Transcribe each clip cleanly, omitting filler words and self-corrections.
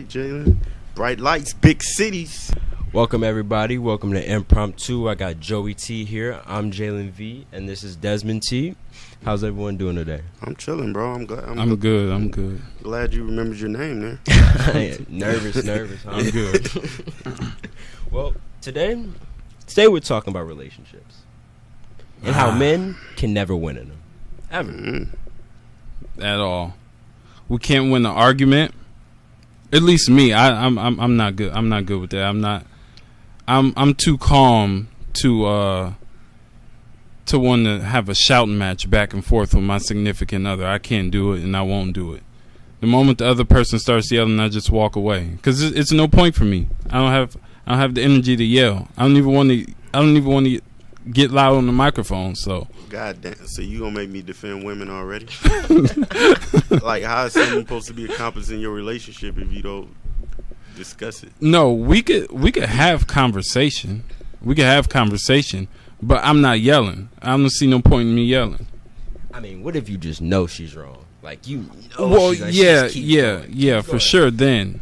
Jalen. Bright lights, big cities. Welcome, everybody. Welcome to Impromp2. I got Joey T here. I'm Jalen V, and this is Desmond T. How's everyone doing today? I'm chilling, bro. I'm glad. I'm good. Glad you remembered your name there. Nervous. I'm good. Well, today we're talking about relationships and how men can never win in them, ever. At all. We can't win the argument. At least me, I'm not good. I'm not good with that. I'm too calm to want to have a shouting match back and forth with my significant other. I can't do it, and I won't do it. The moment the other person starts yelling, I just walk away because it's no point for me. I don't have the energy to yell. I don't even want to get loud on the microphone. So God damn. So you gonna make me defend women already? Like, how is someone supposed to be accomplice in your relationship if you don't discuss it? No, we could have conversation. We could have conversation, but I'm not yelling. I don't see no point in me yelling. I mean, what if you just know she's wrong? Like you know well, she's like, yeah, for sure then.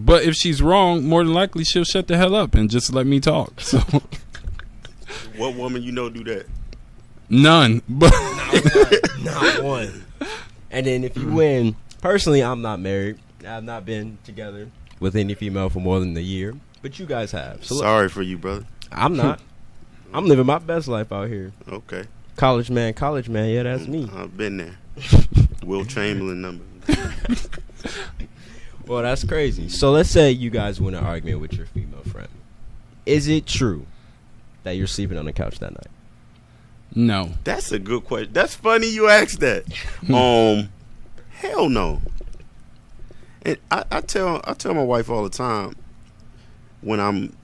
But if she's wrong, more than likely she'll shut the hell up and just let me talk. So what woman you know do that? None. But not one. And then if you win, personally, I'm not married. I've not been together with any female for more than a year, but you guys have. So sorry for you, brother. I'm not. I'm living my best life out here. Okay. College man. Yeah, that's me. I've been there. Will Chamberlain number. Well, that's crazy. So let's say you guys win an argument with your female friend. Is it true that you're sleeping on the couch that night? No. That's a good question. That's funny you asked that. Hell no. And I tell my wife all the time when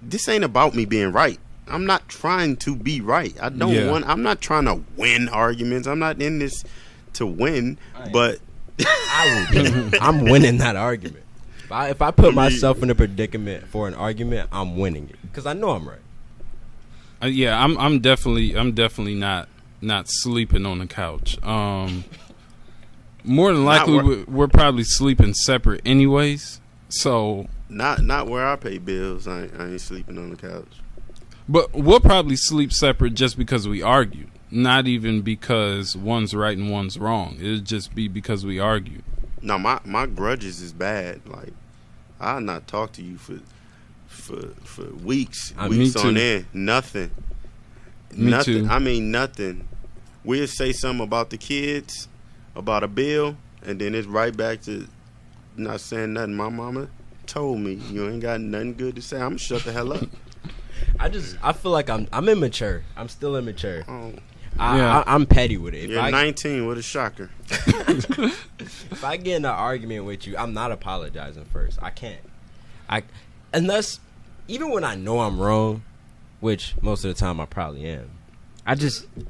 this ain't about me being right. I'm not trying to be right. I'm not trying to win arguments. I'm not in this to win, but I'm winning that argument. If I put myself in a predicament for an argument, I'm winning it because I know I'm right. Yeah, I'm definitely not sleeping on the couch. More than likely, we're probably sleeping separate anyways. So not where I pay bills. I ain't sleeping on the couch. But we'll probably sleep separate just because we argued. Not even because one's right and one's wrong. It'll just be because we argued. No, my grudges is bad. Like, I'll not talk to you for weeks on end. Nothing. Too. I mean, nothing. We'll say something about the kids, about a bill, and then it's right back to not saying nothing. My mama told me you ain't got nothing good to say. I'm gonna shut the hell up. I feel like I'm immature. I'm still immature. Oh. I'm petty with it. You're 19. What a shocker. If I get in an argument with you, I'm not apologizing first. I can't. Unless, even when I know I'm wrong, which most of the time I probably am,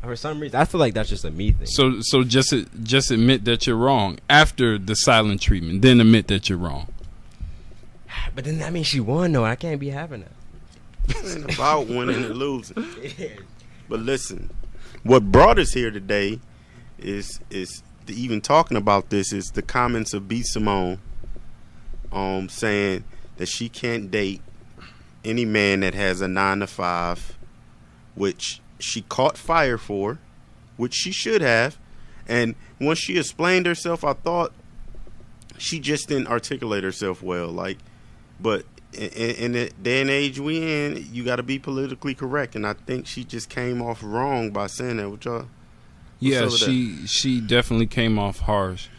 for some reason, I feel like that's just a me thing. So just admit that you're wrong after the silent treatment. Then admit that you're wrong. But then that means she won, though. I can't be having that. It ain't about winning and losing. But listen, what brought us here today is even talking about this is the comments of B. Simone, saying that she can't date any man that has a 9-to-5, which she caught fire for, which she should have. And once she explained herself, I thought she just didn't articulate herself well. Like, but in the day and age we in, you got to be politically correct, and I think she just came off wrong by saying that. What y'all? Yeah, she definitely came off harsh.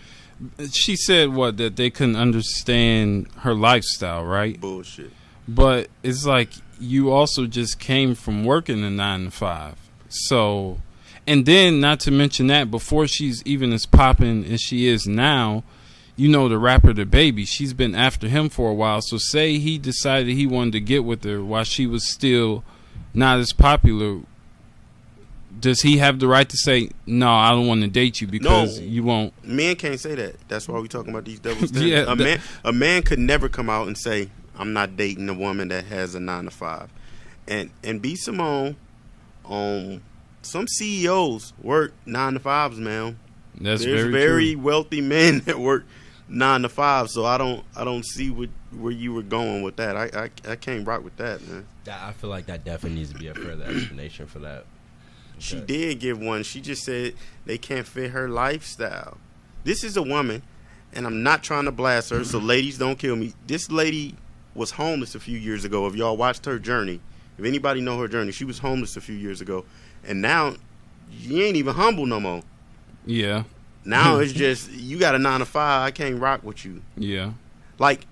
She said that they couldn't understand her lifestyle, right? Bullshit. But it's like you also just came from working a 9-to-5, so, and then not to mention that before she's even as popping as she is now, you know, the rapper The Baby, she's been after him for a while. So say he decided he wanted to get with her while she was still not as popular. Does he have the right to say, no, I don't want to date you because you won't? Men can't say that. That's why we talking about these double standards. A man could never come out and say, I'm not dating a woman that has a 9-to-5. And B. Simone, some CEOs work 9-to-5s, man. There's very wealthy men that work 9-to-5. So I don't see where you were going with that. I can't rock with that, man. I feel like that definitely needs to be a further explanation for that. She did give one. She just said they can't fit her lifestyle. This is a woman, and I'm not trying to blast her, so ladies, don't kill me. This lady was homeless a few years ago. If y'all watched her journey, if anybody know her journey, she was homeless a few years ago, and now you ain't even humble no more. Yeah. Now it's just, you got a 9-to-5, I can't rock with you. Yeah. Like,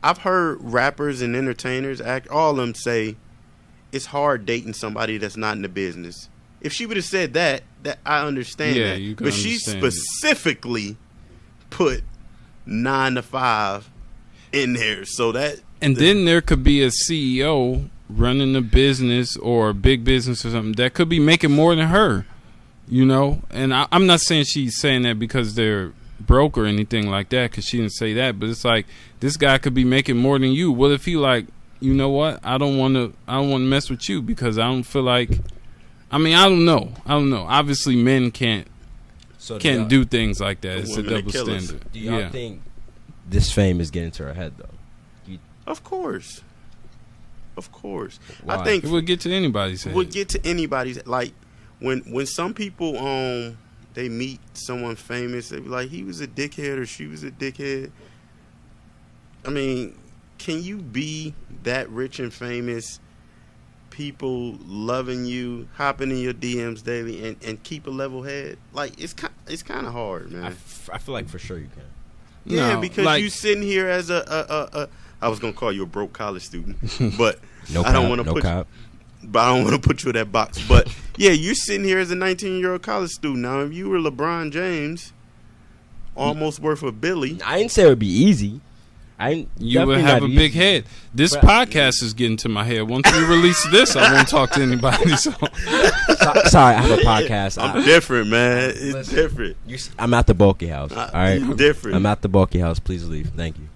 I've heard rappers and entertainers, all of them say, it's hard dating somebody that's not in the business. If she would have said that I understand that. You can but she specifically put 9-to-5 in there. So that then there could be a CEO running a business or a big business or something that could be making more than her. You know? And I'm not saying she's saying that because they're broke or anything like that, because she didn't say that, but it's like, this guy could be making more than you. What if he like, you know what? I don't want to mess with you because I don't feel like, I mean, I don't know. Obviously, men can't do things like that. It's a double standard. Do y'all think this fame is getting to her head, though? Of course. Why? I think it would get to anybody's head. Like, when some people they meet someone famous, they be like, he was a dickhead or she was a dickhead. I mean, can you be that rich and famous, people loving you, hopping in your DMs daily, and keep a level head? Like, it's kind of hard, man. I feel like for sure you can. Yeah, No, because like, you sitting here as I was gonna call you a broke college student, but No I don't cop, want to no put. cop. But I don't want to put you in that box. But yeah, you're sitting here as a 19-year-old college student. Now, if you were LeBron James, almost worth a Billy, I didn't say it would be easy. You would have a big head. This podcast is getting to my head. Once we release this, I won't talk to anybody. So. Sorry, I have a podcast. I'm different, man. It's different. I'm at the bulky house. All right, different. I'm at the bulky house. Please leave. Thank you.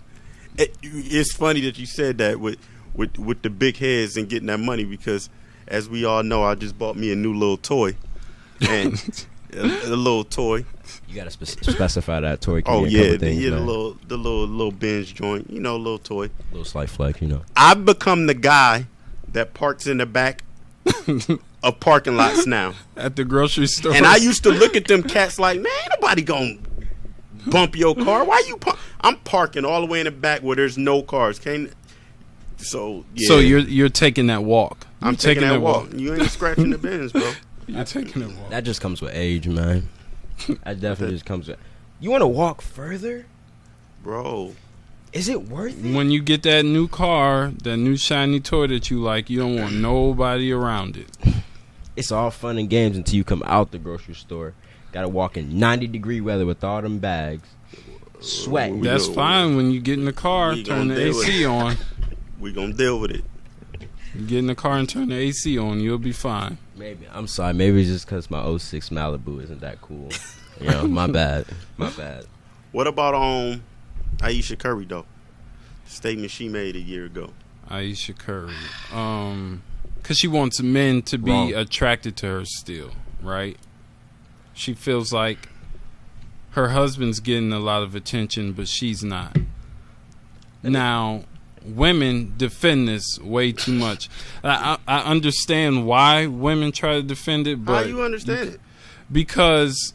It's funny that you said that with the big heads and getting that money, because as we all know, I just bought me a new little toy, and a little toy. You gotta specify that toy. Oh yeah, the little binge joint, little toy, little slight flex, I've become the guy that parks in the back of parking lots now at the grocery store. And I used to look at them cats like, man, ain't nobody gonna bump your car. Why you? I'm parking all the way in the back where there's no cars. So you're taking that walk. I'm taking that walk. You ain't scratching the bins, bro. You're taking that walk. That just comes with age, man. That definitely just comes with. You want to walk further, bro? Is it worth it? When you get that new car, that new shiny toy that you like, you don't want nobody around it. It's all fun and games until you come out the grocery store. Gotta walk in 90-degree weather with all them bags, sweat. That's fine when you get in the car, turn the AC on. We gonna deal with it. You get in the car and turn the AC on, you'll be fine. Maybe. I'm sorry. Maybe it's just because my 06 Malibu isn't that cool. My bad. My bad. What about Aisha Curry, though? Statement she made a year ago. Aisha Curry. Because she wants men to be attracted to her still, right? She feels like her husband's getting a lot of attention, but she's not. Now, women defend this way too much. I understand why women try to defend it, but how you understand it? Because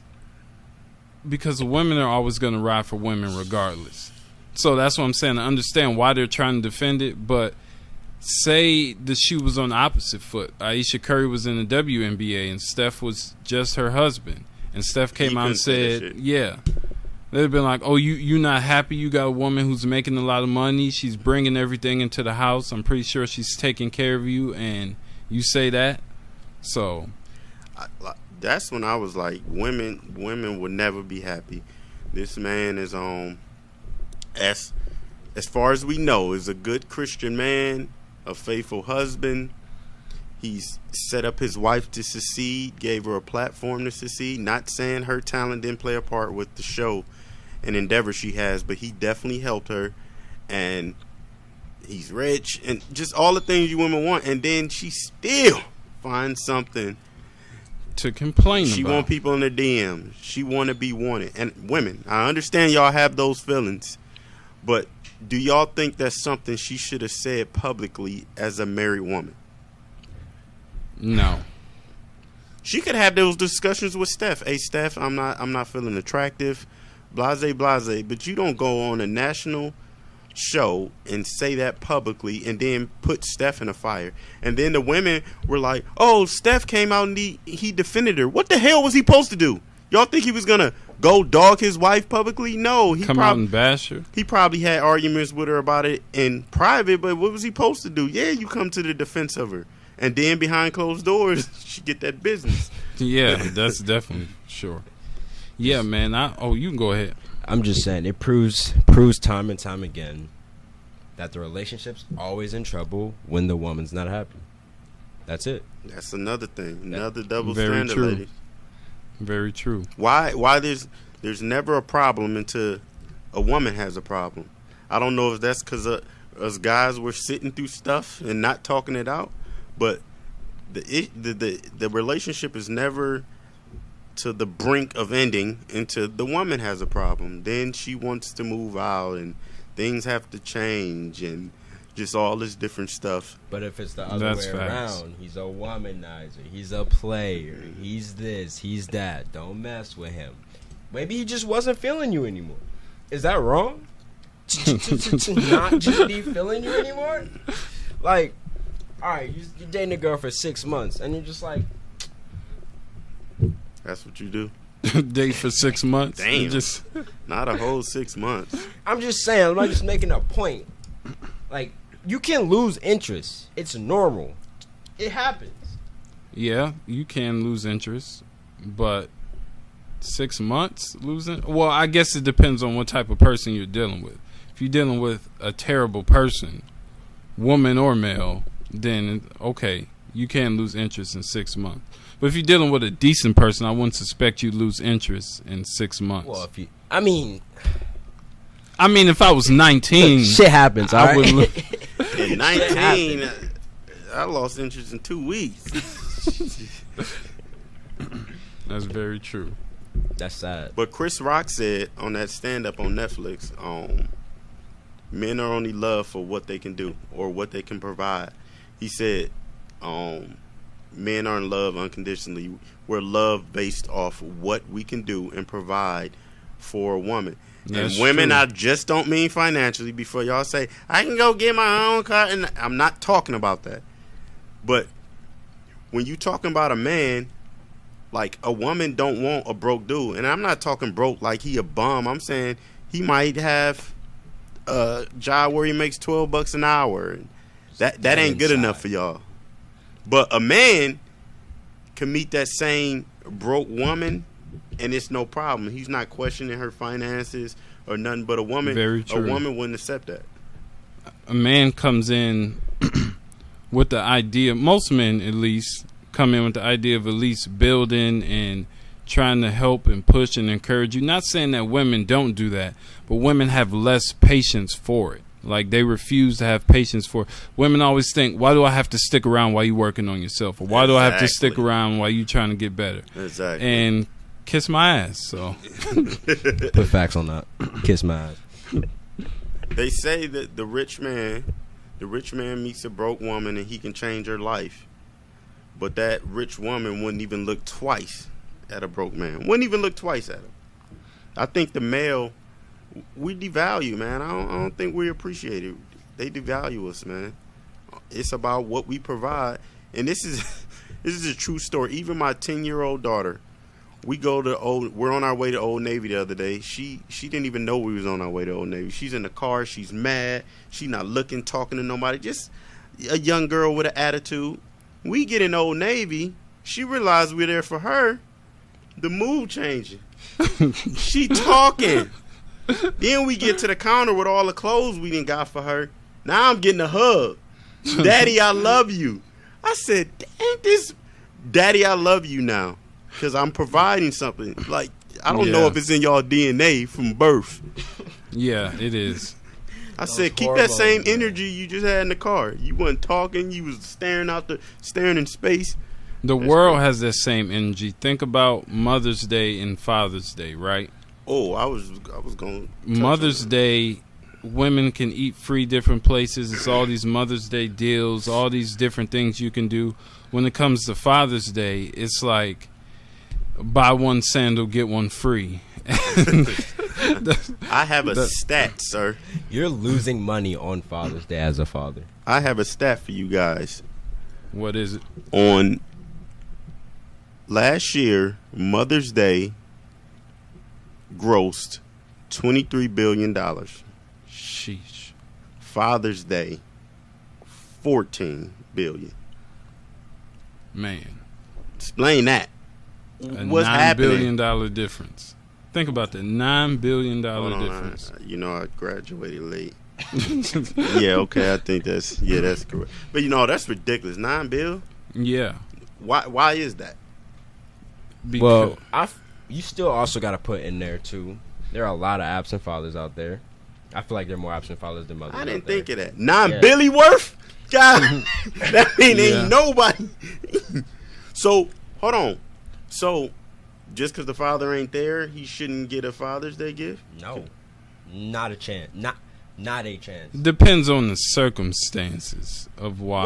women are always going to ride for women regardless. So that's what I'm saying. I understand why they're trying to defend it, but say the shoe was on the opposite foot. Aisha Curry was in the WNBA and Steph was just her husband. And Steph came out and said, yeah. They'd have been like, oh, you not happy? You got a woman who's making a lot of money. She's bringing everything into the house. I'm pretty sure she's taking care of you. And you say that? So. That's when I was like, women would never be happy. This man is as far as we know, is a good Christian man, a faithful husband. He's set up his wife to succeed, gave her a platform to succeed. Not saying her talent didn't play a part with the show and endeavor she has, but he definitely helped her. And he's rich and just all the things you women want. And then she still finds something to complain She about. want people in their DMs. She want to be wanted. And women, I understand y'all have those feelings, but do y'all think that's something she should have said publicly as a married woman? No. She could have those discussions with Steph. Hey, Steph, I'm not feeling attractive, blase, blase. But you don't go on a national show and say that publicly and then put Steph in a fire. And then the women were like, oh, Steph came out and he defended her. What the hell was he supposed to do? Y'all think he was going to go dog his wife publicly? No. He Come out and bash her? He probably had arguments with her about it in private, but what was he supposed to do? Yeah, you come to the defense of her. And then behind closed doors, she get that business. Yeah, that's definitely sure. Yeah, man. You can go ahead. I'm just saying, it proves time and time again that the relationship's always in trouble when the woman's not happy. That's it. That's another thing. Another double Very standard, true. ladies. Very true. Why there's never a problem until a woman has a problem. I don't know if that's because us guys were sitting through stuff and not talking it out, but the relationship is never to the brink of ending until the woman has a problem. Then she wants to move out and things have to change and just all this different stuff. But if it's the other way around, he's a womanizer, he's a player, he's this, he's that, don't mess with him. Maybe he just wasn't feeling you anymore. Is that wrong? To not just be feeling you anymore? Like, alright, you're dating a girl for 6 months and you're just like, that's what you do? Date for 6 months? Damn. Not a whole 6 months. I'm just saying, I'm not just making a point. Like, you can lose interest. It's normal. It happens. Yeah, you can lose interest, but 6 months losing? Well, I guess it depends on what type of person you're dealing with. If you're dealing with a terrible person, woman or male, then okay, you can lose interest in 6 months. But if you're dealing with a decent person, I wouldn't suspect you lose interest in 6 months. Well, I mean, if I was 19, shit happens. I would look. At 19, I lost interest in 2 weeks. That's very true. That's sad. But Chris Rock said on that stand-up on Netflix, men are only loved for what they can do or what they can provide. He said, men aren't loved unconditionally. We're loved based off what we can do and provide for a woman. That's and women, true. I just don't mean financially. Before y'all say, I can go get my own car, and I'm not talking about that. But when you talking about a man, like a woman don't want a broke dude. And I'm not talking broke like he a bum. I'm saying he might have a job where he makes $12 an hour. That ain't good enough for y'all. But a man can meet that same broke woman, and it's no problem. He's not questioning her finances or nothing. But a woman, Very true. a woman wouldn't accept that. A man comes in with the idea, most men at least, come in with the idea of at least building and trying to help and push and encourage you. Not saying that women don't do that, but women have less patience for it. Like, they refuse to have patience for it. Women always think, why do I have to stick around while you working on yourself? Or why do I have to stick around while you trying to get better? Exactly. And kiss my ass. So Put facts on that. Kiss my ass. They say that the rich man meets a broke woman and he can change her life. But that rich woman wouldn't even look twice at a broke man. Wouldn't even look twice at him. I think the male, we devalue, man. I don't think we appreciate it. They devalue us, man. It's about what we provide. And this is a true story. Even my 10-year-old daughter, we're on our way to Old Navy the other day. She didn't even know we was on our way to Old Navy. She's in the car. She's mad. She's not looking, talking to nobody. Just a young girl with an attitude. We get in Old Navy. She realized we're there for her. The mood changing. She talking. Then we get to the counter with all the clothes we done got for her. Now I'm getting a hug. Daddy, I love you. I said, ain't this Daddy, I love you now. Because I'm providing something. Like, I don't know if it's in y'all DNA from birth. Yeah, it is. I said, keep that same energy you just had in the car. You wasn't talking. You was staring in space. The world has that same energy. Think about Mother's Day and Father's Day, right? Oh, I was going to Mother's Day, women can eat free different places. It's all these Mother's Day deals, all these different things you can do. When it comes to Father's Day, it's like buy one sandal, get one free. I have a stat, sir. You're losing money on Father's Day as a father. I have a stat for you guys. What is it? On last year, Mother's Day grossed $23 billion. Sheesh. Father's Day, $14 billion. Man. Explain that. What's $9 happening? billion difference. Think about the $9 billion difference. I graduated late. Yeah, okay, I think that's correct. But that's ridiculous. $9 billion? Yeah. Why is that? Because You still also got to put in there too. There are a lot of absent fathers out there. I feel like there are more absent fathers than mothers. I didn't think of that. $9 billion worth? God, that ain't nobody. So hold on. So just because the father ain't there, he shouldn't get a Father's Day gift? No, not a chance. Not a chance. Depends on the circumstances of why.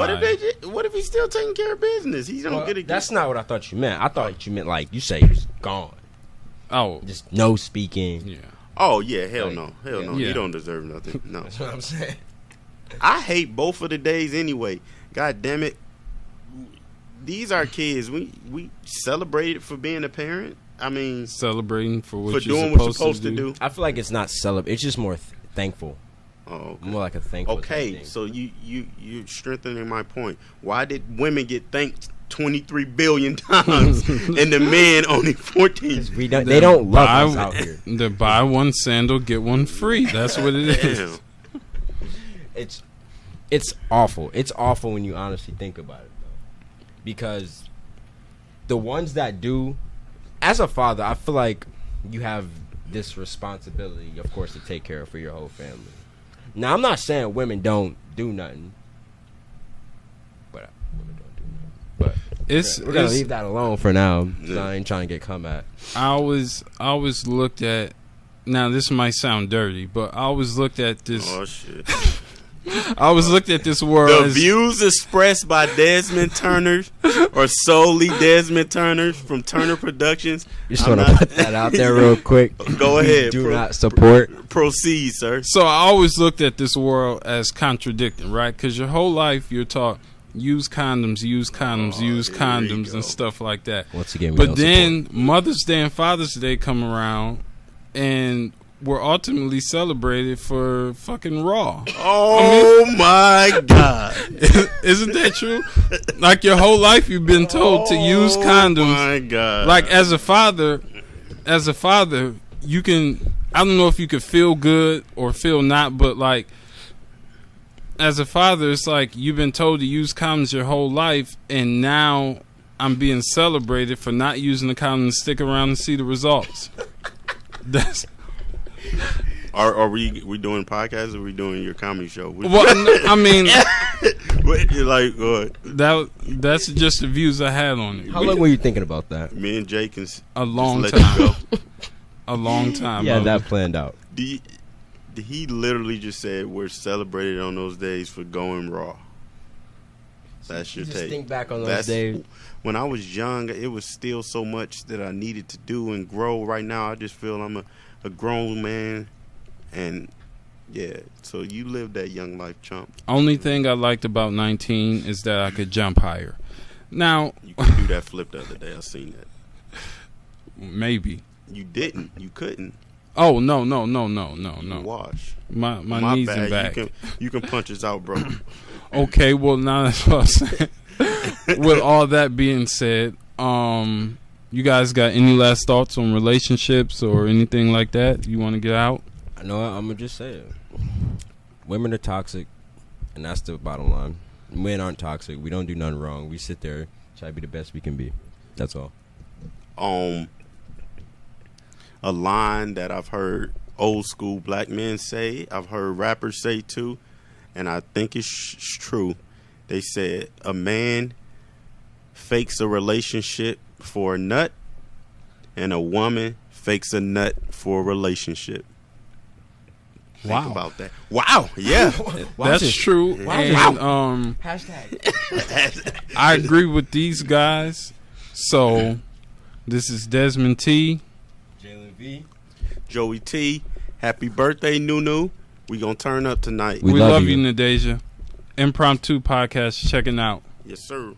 What if he's still taking care of business? He don't get a gift. That's not what I thought you meant. I thought you meant like you say he's gone. Oh, just no speaking. Yeah. Oh yeah, hell no. Yeah. He don't deserve nothing. No. That's what I'm saying. I hate both of the days anyway. God damn it. These are kids. We celebrated for being a parent. I mean, celebrating for what doing you're what you're supposed to do. I feel like it's not celebrate. It's just more thankful. Oh, okay. More like a thankful. Okay, so you're strengthening my point. Why did women get thanked 23 billion times and the men only 14? They don't love us out here. The buy one sandal, get one free. That's what it is. It's awful. It's awful when you honestly think about it, though. Because the ones that do, as a father, I feel like you have this responsibility, of course, to take care of for your whole family. Now, I'm not saying women don't do nothing. But women don't do nothing. But we're going to leave that alone for now. So I ain't trying to get come at. I always looked at, now this might sound dirty, but I always looked at this. Oh, shit. I always looked at this world. The views expressed by Desmond Turner or solely Desmond Turner from Turner Productions. You just want to put that out there real quick. Go ahead. Do not support. Proceed, sir. So I always looked at this world as contradicting, right? Because your whole life you're taught use condoms, and stuff like that. Once again, but then Mother's Day and Father's Day come around, and we're ultimately celebrated for fucking Raw. Oh, my God. Isn't that true? Like your whole life you've been told to use condoms. Oh, my God. Like as a father, you can, I don't know if you could feel good or feel not, but like as a father, it's like you've been told to use condoms your whole life, and now I'm being celebrated for not using the condom to stick around and see the results. That's... Are we doing podcasts or are we doing your comedy show? Well, I mean, like what? That's just the views I had on it. How long were you thinking about that? Me and Jake can a long time. A long time. Yeah, that planned out. He literally just said we're celebrated on those days for going raw. That's your take. Just think back on those days. When I was young, it was still so much that I needed to do and grow. Right now, I just feel I'm a grown man, and yeah. So you lived that young life, chump. Only thing I liked about 19 is that I could jump higher. Now you could do that flip the other day. I seen that. Maybe you didn't. You couldn't. Oh no! Wash my knees bad. and back. You can punch us out, bro. Okay, well now that's what I'm saying. With all that being said, you guys got any last thoughts on relationships or anything like that you want to get out? I know. I'm gonna just say it. Women are toxic, and that's the bottom line. Men aren't toxic. We don't do nothing wrong. We sit there, try to be the best we can be. That's all. A line that I've heard old school black men say, I've heard rappers say too, and I think it's true. They said a man fakes a relationship for a nut, and a woman fakes a nut for a relationship. Wow. Think about that. Wow. Yeah. That's true. And, Hashtag. I agree with these guys. So, this is Desmond T. Jalen V. Joey T. Happy birthday, Nunu. We gonna turn up tonight. We love you, Nadeja. Impromp2 Podcast. Checking out. Yes, sir.